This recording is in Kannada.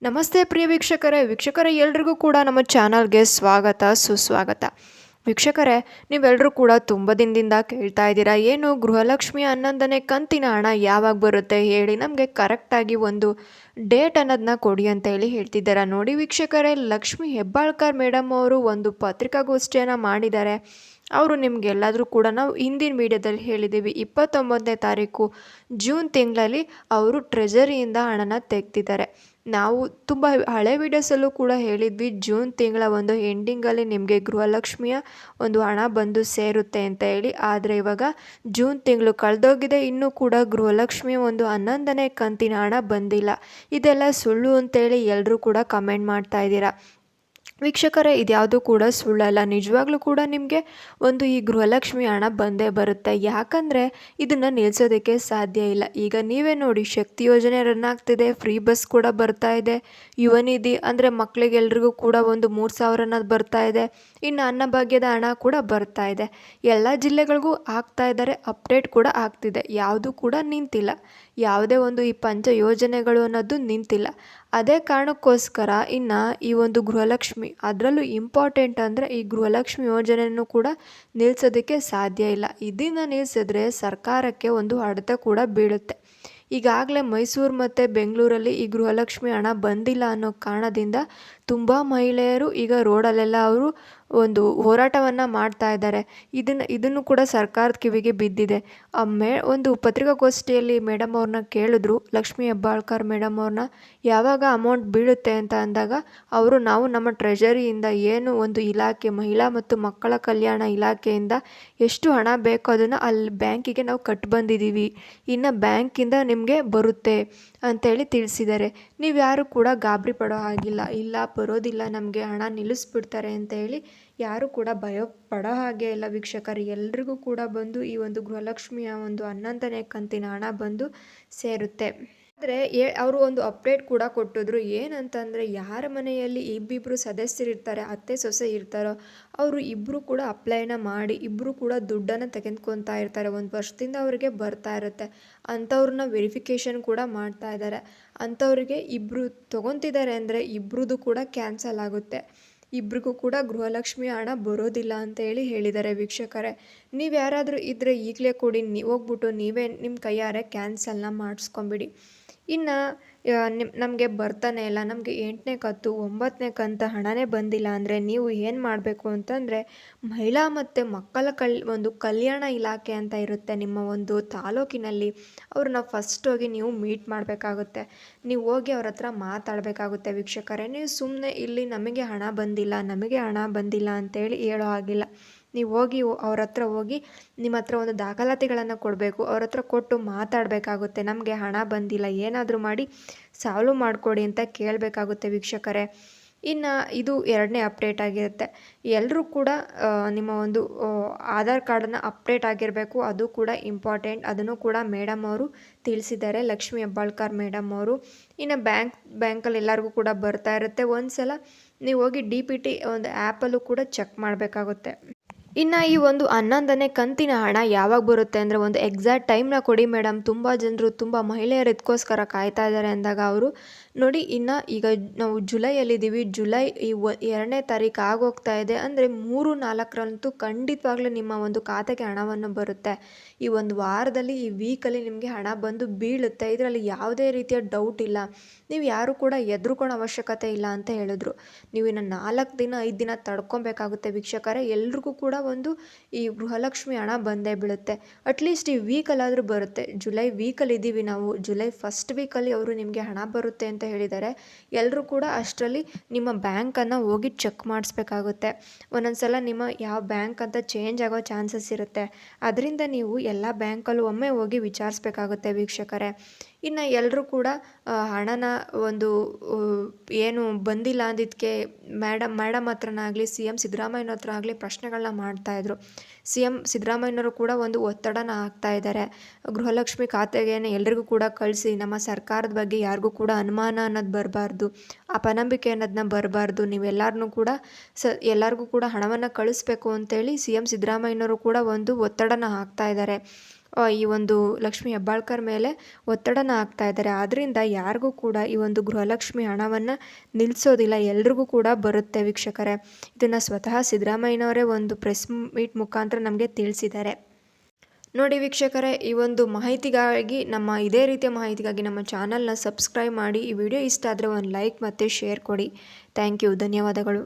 ನಮಸ್ತೆ ಪ್ರಿಯ ವೀಕ್ಷಕರೇ ಎಲ್ರಿಗೂ ಕೂಡ ನಮ್ಮ ಚಾನಲ್ಗೆ ಸ್ವಾಗತ ಸುಸ್ವಾಗತ. ವೀಕ್ಷಕರೇ, ನೀವೆಲ್ಲರೂ ಕೂಡ ತುಂಬ ದಿನದಿಂದ ಕೇಳ್ತಾ ಇದ್ದೀರಾ, ಏನು ಗೃಹಲಕ್ಷ್ಮಿ 11ನೇ ಕಂತಿನ ಹಣ ಯಾವಾಗ ಬರುತ್ತೆ ಹೇಳಿ, ನಮಗೆ ಕರೆಕ್ಟಾಗಿ ಒಂದು ಡೇಟ್ ಅನ್ನೋದನ್ನ ಕೊಡಿ ಅಂತ ಹೇಳಿ ಹೇಳ್ತಿದ್ದಾರೆ. ನೋಡಿ ವೀಕ್ಷಕರೇ, ಲಕ್ಷ್ಮಿ ಹೆಬ್ಬಾಳ್ಕರ್ ಮೇಡಮ್ ಅವರು ಒಂದು ಪತ್ರಿಕಾಗೋಷ್ಠಿಯನ್ನು ಮಾಡಿದ್ದಾರೆ. ಅವರು ನಿಮಗೆಲ್ಲಾದರೂ ಕೂಡ ನಾವು ಹಿಂದಿನ ವೀಡಿಯೋದಲ್ಲಿ ಹೇಳಿದ್ದೀವಿ, 29ನೇ ತಾರೀಕು ಜೂನ್ ತಿಂಗಳಲ್ಲಿ ಅವರು ಟ್ರೆಜರಿಯಿಂದ ಹಣನ ತೆಗ್ದಿದ್ದಾರೆ. ನಾವು ತುಂಬ ಹಳೆ ವೀಡಿಯೋಸಲ್ಲೂ ಕೂಡ ಹೇಳಿದ್ವಿ, ಜೂನ್ ತಿಂಗಳ ಒಂದು ಎಂಡಿಂಗಲ್ಲಿ ನಿಮಗೆ ಗೃಹಲಕ್ಷ್ಮಿಯ ಒಂದು ಹಣ ಬಂದು ಸೇರುತ್ತೆ ಅಂತ ಹೇಳಿ. ಆದರೆ ಇವಾಗ ಜೂನ್ ತಿಂಗಳು ಕಳೆದೋಗಿದೆ, ಇನ್ನೂ ಕೂಡ ಗೃಹಲಕ್ಷ್ಮಿಯ ಒಂದು 11ನೇ ಕಂತಿನ ಹಣ ಬಂದಿಲ್ಲ. ಇದೆಲ್ಲ ಸುಳ್ಳು ಅಂತೇಳಿ ಎಲ್ಲರೂ ಕೂಡ ಕಮೆಂಟ್ ಮಾಡ್ತಾ ಇದ್ದೀರಾ. ವೀಕ್ಷಕರೇ, ಇದ್ಯಾವುದು ಕೂಡ ಸುಳ್ಳಲ್ಲ. ನಿಜವಾಗ್ಲೂ ಕೂಡ ನಿಮಗೆ ಒಂದು ಈ ಗೃಹಲಕ್ಷ್ಮಿ ಹಣ ಬಂದೇ ಬರುತ್ತೆ. ಯಾಕಂದರೆ ಇದನ್ನು ನಿಲ್ಲಿಸೋದಕ್ಕೆ ಸಾಧ್ಯ ಇಲ್ಲ. ಈಗ ನೀವೇ ನೋಡಿ, ಶಕ್ತಿ ಯೋಜನೆ ರನ್ ಆಗ್ತಿದೆ, ಫ್ರೀ ಬಸ್ ಕೂಡ ಬರ್ತಾ ಇದೆ, ಯುವ ನಿಧಿ ಅಂದರೆ ಮಕ್ಕಳಿಗೆಲ್ರಿಗೂ ಕೂಡ ಒಂದು 3,000 ಅನ್ನೋದು ಬರ್ತಾ ಇದೆ, ಇನ್ನು ಅನ್ನಭಾಗ್ಯದ ಹಣ ಕೂಡ ಬರ್ತಾ ಇದೆ. ಎಲ್ಲ ಜಿಲ್ಲೆಗಳಿಗೂ ಆಗ್ತಾ ಇದ್ದಾರೆ, ಅಪ್ಡೇಟ್ ಕೂಡ ಆಗ್ತಿದೆ, ಯಾವುದು ಕೂಡ ನಿಂತಿಲ್ಲ. ಯಾವುದೇ ಒಂದು ಈ ಪಂಚ ಯೋಜನೆಗಳು ಅನ್ನೋದು ನಿಂತಿಲ್ಲ. ಅದೇ ಕಾರಣಕ್ಕೋಸ್ಕರ ಇನ್ನು ಈ ಒಂದು ಗೃಹಲಕ್ಷ್ಮಿ, ಅದರಲ್ಲೂ ಇಂಪಾರ್ಟೆಂಟ್ ಅಂದರೆ ಈ ಗೃಹಲಕ್ಷ್ಮಿ ಯೋಜನೆಯನ್ನು ಕೂಡ ನಿಲ್ಲಿಸೋದಕ್ಕೆ ಸಾಧ್ಯ ಇಲ್ಲ. ಇದನ್ನು ನಿಲ್ಲಿಸಿದ್ರೆ ಸರ್ಕಾರಕ್ಕೆ ಒಂದು ಹೊಡೆತ ಕೂಡ ಬೀಳುತ್ತೆ. ಈಗಾಗಲೇ ಮೈಸೂರು ಮತ್ತು ಬೆಂಗಳೂರಲ್ಲಿ ಈ ಗೃಹಲಕ್ಷ್ಮಿ ಹಣ ಬಂದಿಲ್ಲ ಅನ್ನೋ ಕಾರಣದಿಂದ ತುಂಬ ಮಹಿಳೆಯರು ಈಗ ರೋಡಲ್ಲೆಲ್ಲ ಅವರು ಒಂದು ಹೋರಾಟವನ್ನು ಮಾಡ್ತಾ ಇದ್ದಾರೆ. ಇದನ್ನು ಕೂಡ ಸರ್ಕಾರದ ಕಿವಿಗೆ ಬಿದ್ದಿದೆ. ಒಂದು ಪತ್ರಿಕಾಗೋಷ್ಠಿಯಲ್ಲಿ ಮೇಡಮ್ ಅವ್ರನ್ನ ಕೇಳಿದ್ರು, ಲಕ್ಷ್ಮಿ ಹೆಬ್ಬಾಳ್ಕರ್ ಮೇಡಮ್ ಅವ್ರನ್ನ, ಯಾವಾಗ ಅಮೌಂಟ್ ಬೀಳುತ್ತೆ ಅಂತ ಅಂದಾಗ ಅವರು, ನಾವು ನಮ್ಮ ಟ್ರೆಜರಿಯಿಂದ ಏನು ಒಂದು ಇಲಾಖೆ, ಮಹಿಳಾ ಮತ್ತು ಮಕ್ಕಳ ಕಲ್ಯಾಣ ಇಲಾಖೆಯಿಂದ ಎಷ್ಟು ಹಣ ಬೇಕೋ ಅದನ್ನು ಅಲ್ಲಿ ಬ್ಯಾಂಕಿಗೆ ನಾವು ಕಟ್ಟಿ ಬಂದಿದ್ದೀವಿ, ಇನ್ನು ಬ್ಯಾಂಕಿಂದ ನಿಮಗೆ ಬರುತ್ತೆ ಅಂತೇಳಿ ತಿಳಿಸಿದ್ದಾರೆ. ನೀವು ಯಾರು ಕೂಡ ಗಾಬರಿ ಪಡೋ ಹಾಗಿಲ್ಲ. ಇಲ್ಲ ಬರೋದಿಲ್ಲ, ನಮಗೆ ಹಣ ನಿಲ್ಲಿಸ್ಬಿಡ್ತಾರೆ ಅಂತ ಹೇಳಿ ಯಾರು ಕೂಡ ಭಯ ಪಡೋ ಹಾಗೆ ಇಲ್ಲ ವೀಕ್ಷಕರು. ಎಲ್ರಿಗೂ ಕೂಡ ಬಂದು ಈ ಒಂದು ಗೃಹಲಕ್ಷ್ಮಿಯ ಒಂದು 11ನೇ ಕಂತಿನ ಹಣ ಬಂದು ಸೇರುತ್ತೆ. ಆದರೆ ಅವರು ಒಂದು ಅಪ್ಡೇಟ್ ಕೂಡ ಕೊಟ್ಟಿದ್ರು, ಏನಂತಂದರೆ ಯಾರ ಮನೆಯಲ್ಲಿ ಇಬ್ಬಿಬ್ಬರು ಸದಸ್ಯರಿರ್ತಾರೆ, ಅತ್ತೆ ಸೊಸೆ ಇರ್ತಾರೋ, ಅವರು ಇಬ್ಬರು ಕೂಡ ಅಪ್ಲೈನ ಮಾಡಿ ಇಬ್ಬರು ಕೂಡ ದುಡ್ಡನ್ನು ತೆಗೆದುಕೊತಾ ಇರ್ತಾರೆ. ಒಂದು ವರ್ಷದಿಂದ ಅವರಿಗೆ ಬರ್ತಾ ಇರುತ್ತೆ. ಅಂಥವ್ರನ್ನ ವೆರಿಫಿಕೇಷನ್ ಕೂಡ ಮಾಡ್ತಾ ಇದ್ದಾರೆ. ಅಂಥವ್ರಿಗೆ ಇಬ್ಬರು ತೊಗೊತಿದ್ದಾರೆ ಅಂದರೆ ಇಬ್ರದ್ದು ಕೂಡ ಕ್ಯಾನ್ಸಲ್ ಆಗುತ್ತೆ, ಇಬ್ರಿಗೂ ಕೂಡ ಗೃಹಲಕ್ಷ್ಮಿ ಹಣ ಬರೋದಿಲ್ಲ ಅಂತ ಹೇಳಿದ್ದಾರೆ ವೀಕ್ಷಕರೇ. ನೀವು ಯಾರಾದರೂ ಇದ್ದರೆ ಈಗಲೇ ಕೊಡಿ, ಹೋಗ್ಬಿಟ್ಟು ನೀವೇ ನಿಮ್ಮ ಕೈಯಾರೆ ಕ್ಯಾನ್ಸಲ್ನ ಮಾಡಿಸ್ಕೊಂಬಿಡಿ. ಇನ್ನು ನಮಗೆ ಬರ್ತಾನೆ ಇಲ್ಲ, ನಮಗೆ 8ನೇ ಕಂತು 9ನೇ ಕಂತು ಹಣನೇ ಬಂದಿಲ್ಲ ಅಂದರೆ ನೀವು ಏನು ಮಾಡಬೇಕು ಅಂತಂದರೆ, ಮಹಿಳಾ ಮತ್ತು ಮಕ್ಕಳ ಒಂದು ಕಲ್ಯಾಣ ಇಲಾಖೆ ಅಂತ ಇರುತ್ತೆ ನಿಮ್ಮ ಒಂದು ತಾಲೂಕಿನಲ್ಲಿ, ಅವ್ರನ್ನ ಫಸ್ಟ್ ಹೋಗಿ ನೀವು ಮೀಟ್ ಮಾಡಬೇಕಾಗುತ್ತೆ. ನೀವು ಹೋಗಿ ಅವ್ರ ಹತ್ರ ಮಾತಾಡಬೇಕಾಗುತ್ತೆ ವೀಕ್ಷಕರೇ. ನೀವು ಸುಮ್ಮನೆ ಇಲ್ಲಿ ನಮಗೆ ಹಣ ಬಂದಿಲ್ಲ ಅಂತೇಳಿ ಹೇಳೋ ಹಾಗಿಲ್ಲ. ನೀವು ಹೋಗಿ ಅವ್ರ ಹತ್ರ ಹೋಗಿ ನಿಮ್ಮ ಹತ್ರ ಒಂದು ದಾಖಲಾತಿಗಳನ್ನು ಕೊಡಬೇಕು. ಅವ್ರ ಹತ್ರ ಕೊಟ್ಟು ಮಾತಾಡಬೇಕಾಗುತ್ತೆ. ನಮಗೆ ಹಣ ಬಂದಿಲ್ಲ, ಏನಾದರೂ ಮಾಡಿ ಸಾಲ್ವ್ ಮಾಡಿಕೊಡಿ ಅಂತ ಕೇಳಬೇಕಾಗುತ್ತೆ ವೀಕ್ಷಕರೇ. ಇನ್ನು ಇದು 2ನೇ ಅಪ್ಡೇಟ್ ಆಗಿರುತ್ತೆ. ಎಲ್ಲರೂ ಕೂಡ ನಿಮ್ಮ ಒಂದು ಆಧಾರ್ ಕಾರ್ಡನ್ನು ಅಪ್ಡೇಟ್ ಆಗಿರಬೇಕು, ಅದು ಕೂಡ ಇಂಪಾರ್ಟೆಂಟ್. ಅದನ್ನು ಕೂಡ ಮೇಡಮ್ ಅವರು ತಿಳಿಸಿದ್ದಾರೆ, ಲಕ್ಷ್ಮಿ ಹೆಬ್ಬಾಳ್ಕರ್ ಮೇಡಮ್ ಅವರು. ಇನ್ನು ಬ್ಯಾಂಕಲ್ಲಿ ಎಲ್ಲರಿಗೂ ಕೂಡ ಬರ್ತಾ ಇರುತ್ತೆ. ಒಂದು ಸಲ ನೀವು ಹೋಗಿ DPT ಒಂದು ಆ್ಯಪಲ್ಲೂ ಕೂಡ ಚೆಕ್ ಮಾಡಬೇಕಾಗುತ್ತೆ. ಇನ್ನು ಈ ಒಂದು 11ನೇ ಕಂತಿನ ಹಣ ಯಾವಾಗ ಬರುತ್ತೆ ಅಂದರೆ ಒಂದು ಎಕ್ಸಾಕ್ಟ್ ಟೈಮ್ನ ಕೊಡಿ ಮೇಡಮ್, ತುಂಬ ಜನರು ತುಂಬ ಮಹಿಳೆಯರು ಇದಕ್ಕೋಸ್ಕರ ಕಾಯ್ತಾ ಇದ್ದಾರೆ ಅಂದಾಗ ಅವರು, ನೋಡಿ ಇನ್ನು ಈಗ ನಾವು ಜುಲೈಯಲ್ಲಿದ್ದೀವಿ, ಜುಲೈ 2ನೇ ತಾರೀಕು ಆಗೋಗ್ತಾ ಇದೆ ಅಂದರೆ 3-4ರಂತೂ ಖಂಡಿತವಾಗ್ಲೂ ನಿಮ್ಮ ಒಂದು ಖಾತೆಗೆ ಹಣವನ್ನು ಬರುತ್ತೆ. ಈ ಒಂದು ವಾರದಲ್ಲಿ, ಈ ವೀಕಲ್ಲಿ ನಿಮಗೆ ಹಣ ಬಂದು ಬೀಳುತ್ತೆ, ಇದರಲ್ಲಿ ಯಾವುದೇ ರೀತಿಯ ಡೌಟ್ ಇಲ್ಲ. ನೀವು ಯಾರು ಕೂಡ ಹೆದರ್ಕೊಳ್ಳೋ ಅವಶ್ಯಕತೆ ಇಲ್ಲ ಅಂತ ಹೇಳಿದ್ರು. ನೀವು ಇನ್ನು 4 ದಿನ 5 ದಿನ ತಡ್ಕೊಬೇಕಾಗುತ್ತೆ ವೀಕ್ಷಕರೇ. ಎಲ್ರಿಗೂ ಕೂಡ ಒಂದು ಈ ಗೃಹಲಕ್ಷ್ಮಿ ಹಣ ಬಂದೇ ಬೀಳುತ್ತೆ. ಅಟ್ಲೀಸ್ಟ್ ಈ ವೀಕಲ್ಲಾದರೂ ಬರುತ್ತೆ. ಜುಲೈ ವೀಕಲ್ಲಿ ಇದ್ದೀವಿ ನಾವು, ಜುಲೈ ಫಸ್ಟ್ ವೀಕಲ್ಲಿ ಅವರು ನಿಮಗೆ ಹಣ ಬರುತ್ತೆ ಅಂತ ಹೇಳಿದ್ದಾರೆ. ಎಲ್ಲರೂ ಕೂಡ ಅಷ್ಟರಲ್ಲಿ ನಿಮ್ಮ ಬ್ಯಾಂಕನ್ನು ಹೋಗಿ ಚೆಕ್ ಮಾಡಿಸ್ಬೇಕಾಗುತ್ತೆ. ಒಂದೊಂದು ಸಲ ನಿಮ್ಮ ಯಾವ ಬ್ಯಾಂಕ್ ಅಂತ ಚೇಂಜ್ ಆಗೋ ಚಾನ್ಸಸ್ ಇರುತ್ತೆ. ಅದರಿಂದ ನೀವು ಎಲ್ಲ ಬ್ಯಾಂಕಲ್ಲೂ ಒಮ್ಮೆ ಹೋಗಿ ವಿಚಾರಿಸ್ಬೇಕಾಗುತ್ತೆ ವೀಕ್ಷಕರೇ. ಇನ್ನು ಎಲ್ಲರೂ ಕೂಡ ಹಣನ ಒಂದು ಏನು ಬಂದಿಲ್ಲ ಅಂದಿದ್ದಕ್ಕೆ ಮೇಡಮ್ ಹತ್ರನಾಗಲಿ, CM ಸಿದ್ದರಾಮಯ್ಯನ ಹತ್ರ ಆಗಲಿ ಪ್ರಶ್ನೆಗಳನ್ನ ಮಾಡ್ತಾಯಿದ್ರು. CM ಸಿದ್ದರಾಮಯ್ಯನವರು ಕೂಡ ಒಂದು ಒತ್ತಡನ ಹಾಕ್ತಾ ಇದ್ದಾರೆ, ಗೃಹಲಕ್ಷ್ಮಿ ಖಾತೆಗೆ ಎಲ್ರಿಗೂ ಕೂಡ ಕಳಿಸಿ, ನಮ್ಮ ಸರ್ಕಾರದ ಬಗ್ಗೆ ಯಾರಿಗೂ ಕೂಡ ಅನುಮಾನ ಅನ್ನೋದು ಬರಬಾರ್ದು, ಅಪನಂಬಿಕೆ ಅನ್ನೋದನ್ನ ಬರಬಾರ್ದು, ನೀವೆಲ್ಲರನ್ನೂ ಕೂಡ ಎಲ್ಲರಿಗೂ ಕೂಡ ಹಣವನ್ನು ಕಳಿಸ್ಬೇಕು ಅಂತೇಳಿ CM ಸಿದ್ದರಾಮಯ್ಯನವರು ಕೂಡ ಒಂದು ಒತ್ತಡನ ಹಾಕ್ತಾ ಇದ್ದಾರೆ. ಈ ಒಂದು ಲಕ್ಷ್ಮಿ ಹೆಬ್ಬಾಳ್ಕರ್ ಮೇಲೆ ಒತ್ತಡನ ಹಾಕ್ತಾ ಇದ್ದಾರೆ. ಆದ್ದರಿಂದ ಯಾರಿಗೂ ಕೂಡ ಈ ಒಂದು ಗೃಹಲಕ್ಷ್ಮಿ ಹಣವನ್ನು ನಿಲ್ಲಿಸೋದಿಲ್ಲ, ಎಲ್ರಿಗೂ ಕೂಡ ಬರುತ್ತೆ ವೀಕ್ಷಕರೇ. ಇದನ್ನು ಸ್ವತಃ ಸಿದ್ದರಾಮಯ್ಯನವರೇ ಒಂದು ಪ್ರೆಸ್ ಮೀಟ್ ಮುಖಾಂತರ ನಮಗೆ ತಿಳಿಸಿದ್ದಾರೆ. ನೋಡಿ ವೀಕ್ಷಕರೇ, ಈ ಒಂದು ಮಾಹಿತಿಗಾಗಿ ಇದೇ ರೀತಿಯ ಮಾಹಿತಿಗಾಗಿ ನಮ್ಮ ಚಾನಲ್ನ ಸಬ್ಸ್ಕ್ರೈಬ್ ಮಾಡಿ. ಈ ವಿಡಿಯೋ ಇಷ್ಟ ಆದರೆ ಒಂದು ಲೈಕ್ ಮತ್ತು ಶೇರ್ ಕೊಡಿ. ಥ್ಯಾಂಕ್ ಯು, ಧನ್ಯವಾದಗಳು.